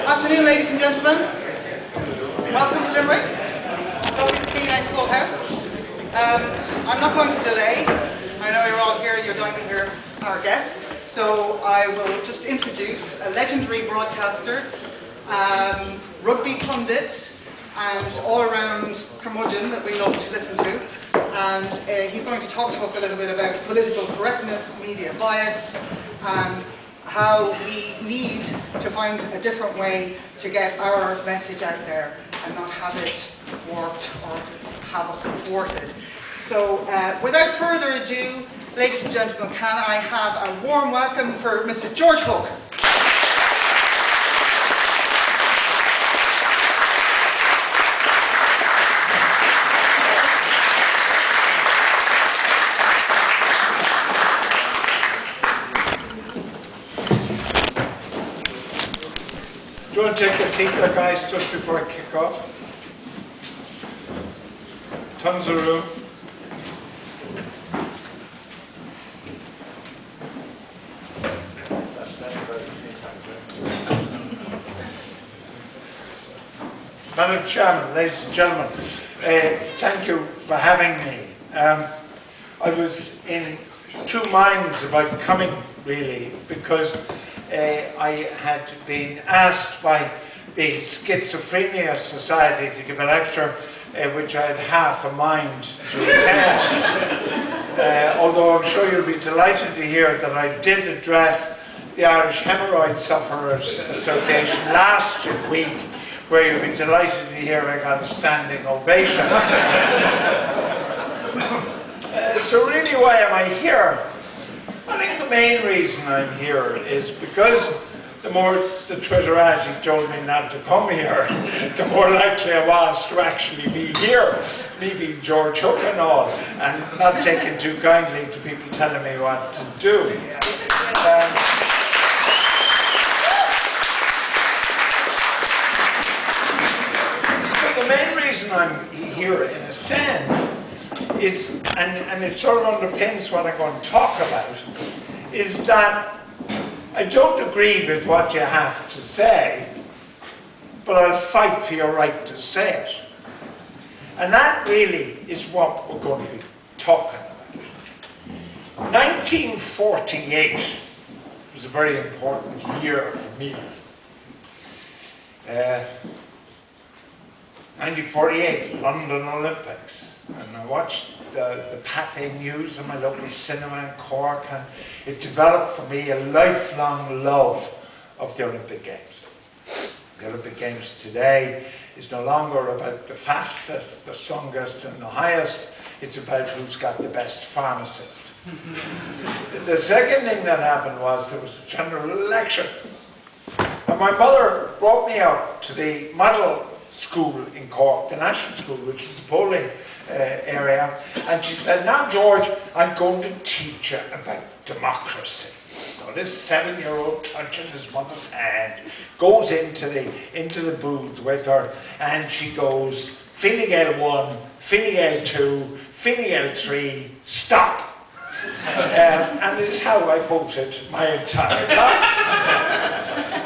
Afternoon, ladies and gentlemen. Welcome to Limerick. Lovely to see you, nice full house. I'm not going to delay. I know you're all here, you're dying to hear our guest. So I will just introduce a legendary broadcaster, rugby pundit, and all-around curmudgeon that we love to listen to. And he's going to talk to us a little bit about political correctness, media bias, and how we need to find a different way to get our message out there and not have it warped or have us thwarted. So without further ado, ladies and gentlemen, can I have a warm welcome for Mr. George Hook. Do you want to take a seat there, guys, just before I kick off? Tons of room. Madam Chairman, ladies and gentlemen, thank you for having me. I was in two minds about coming, really, because I had been asked by the Schizophrenia Society to give a lecture which I had half a mind to attend. Although I'm sure you'll be delighted to hear that I did address the Irish Hemorrhoid Sufferers Association last week, where you'll be delighted to hear I got a standing ovation. So really, why am I here? I think the main reason I'm here is because the more the Twitterati told me not to come here, the more likely I was to actually be here, me being George Hook and all, and not taking too kindly to people telling me what to do. So the main reason I'm here, in a sense, is, and it sort of underpins what I'm going to talk about, is that I don't agree with what you have to say, but I'll fight for your right to say it. And that really is what we're going to be talking about. 1948 was a very important year for me. 1948, London Olympics. And I watched the Pathé News in my local cinema in Cork, and it developed for me a lifelong love of the Olympic Games. The Olympic Games today is no longer about the fastest, the strongest and the highest. It's about who's got the best pharmacist. The second thing that happened was there was a general election. And my mother brought me up to the model school in Cork, the National School, which is the polling area, and she said, "Now George, I'm going to teach you about democracy." So this 7-year-old touching his mother's hand goes into the booth with her, and she goes, "Fine Gael 1, Fine Gael 2, Fine Gael 3, stop." And this is how I voted my entire life.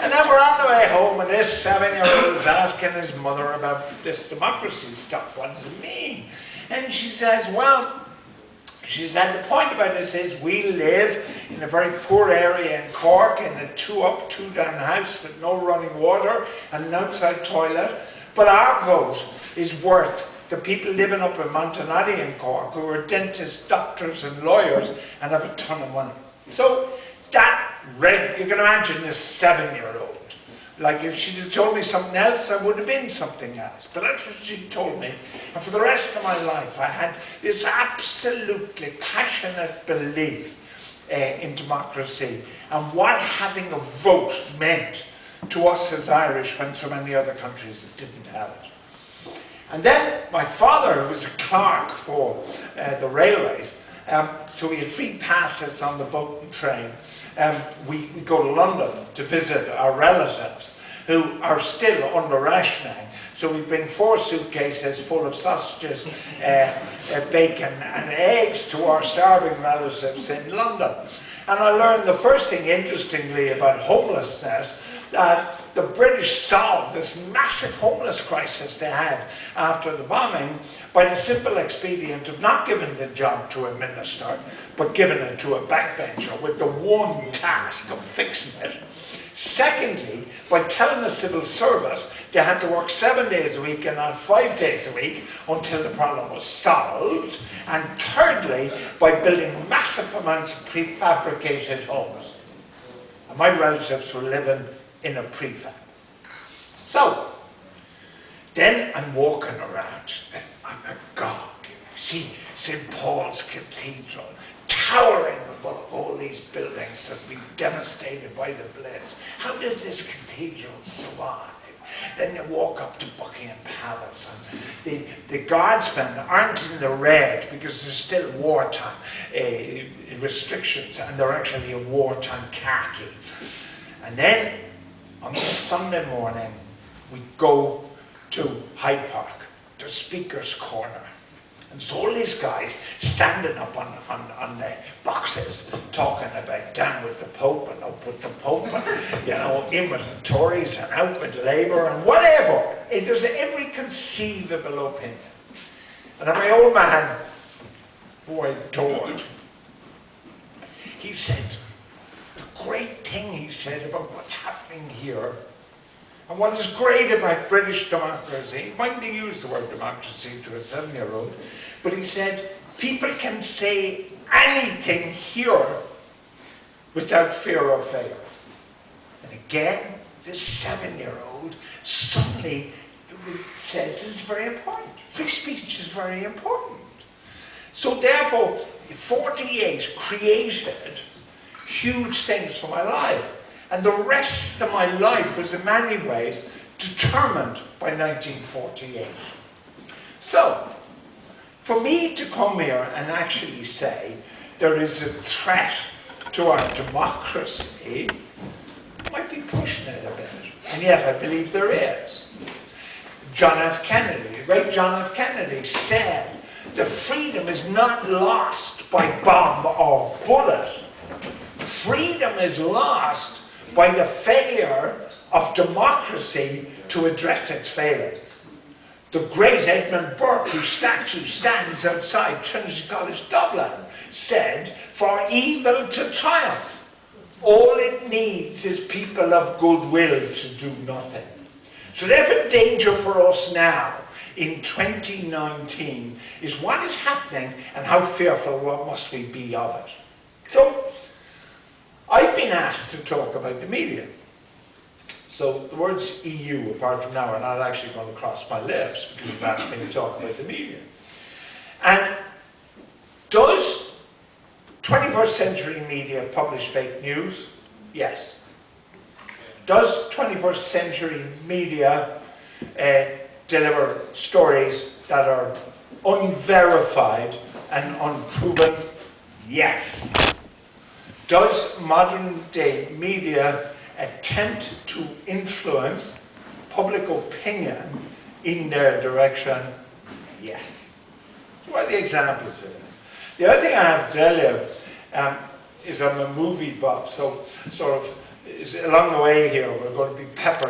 And then we're on the way home, and this 7-year-old is asking his mother about this democracy stuff. What does it mean? And she says, well, she said, the point about this is we live in a very poor area in Cork, in a 2-up, 2-down house with no running water and an outside toilet. But our vote is worth the people living up in Montanati in Cork, who are dentists, doctors and lawyers and have a ton of money. So that, you can imagine this 7-year-old. Like if she'd have told me something else, I would have been something else. But that's what she told me. And for the rest of my life, I had this absolutely passionate belief in democracy and what having a vote meant to us as Irish when so many other countries didn't have it. And then my father, who was a clerk for the railways, so we had free passes on the boat and train. We go to London to visit our relatives. who are still under rationing. So we bring 4 suitcases full of sausages, bacon and eggs to our starving relatives in London. And I learned the first thing, interestingly, about homelessness, that the British solved this massive homeless crisis they had after the bombing by the simple expedient of not giving the job to a minister, but giving it to a backbencher with the one task of fixing it. Secondly, by telling the civil service they had to work 7 days a week and not 5 days a week until the problem was solved. And thirdly, by building massive amounts of prefabricated homes. And my relatives were living in a prefab. So, then I'm walking around, I'm agog. See St. Paul's Cathedral, towering above all these buildings that have been devastated by the Blitz. How did this cathedral survive? Then you walk up to Buckingham Palace, and the guardsmen aren't in the red because there's still wartime restrictions, and they're actually in wartime khaki. And then on Sunday morning, we go to Hyde Park, to Speaker's Corner. And so all these guys standing up on the boxes talking about down with the Pope and up with the Pope and, you know, in with the Tories and out with Labour and whatever. There's every conceivable opinion. And my old man, who I adored, he said, the great thing he said about what's happening here, and what is great about British democracy, he mightn't have used the word democracy to a 7-year-old, but he said, people can say anything here without fear of failure. And again, this 7-year-old suddenly says this is very important. Free speech is very important. So therefore, 48 created huge things for my life. And the rest of my life was in many ways determined by 1948. So, for me to come here and actually say there is a threat to our democracy, I might be pushing it a bit. And yet I believe there is. John F. Kennedy, the great John F. Kennedy said, the freedom is not lost by bomb or bullet. Freedom is lost by the failure of democracy to address its failings. The great Edmund Burke, whose statue stands outside Trinity College Dublin, said, for evil to triumph, all it needs is people of goodwill to do nothing. So therefore, the danger for us now in 2019 is what is happening and how fearful what must we be of it. So, I've been asked to talk about the media. So the words EU, apart from now, are not actually going to cross my lips because you've asked me to talk about the media. And does 21st century media publish fake news? Yes. Does 21st century media deliver stories that are unverified and unproven? Yes. Does modern day media attempt to influence public opinion in their direction? Yes. So what are the examples of this? The other thing I have to tell you is I'm a movie buff, so sort of along the way here we're going to be peppered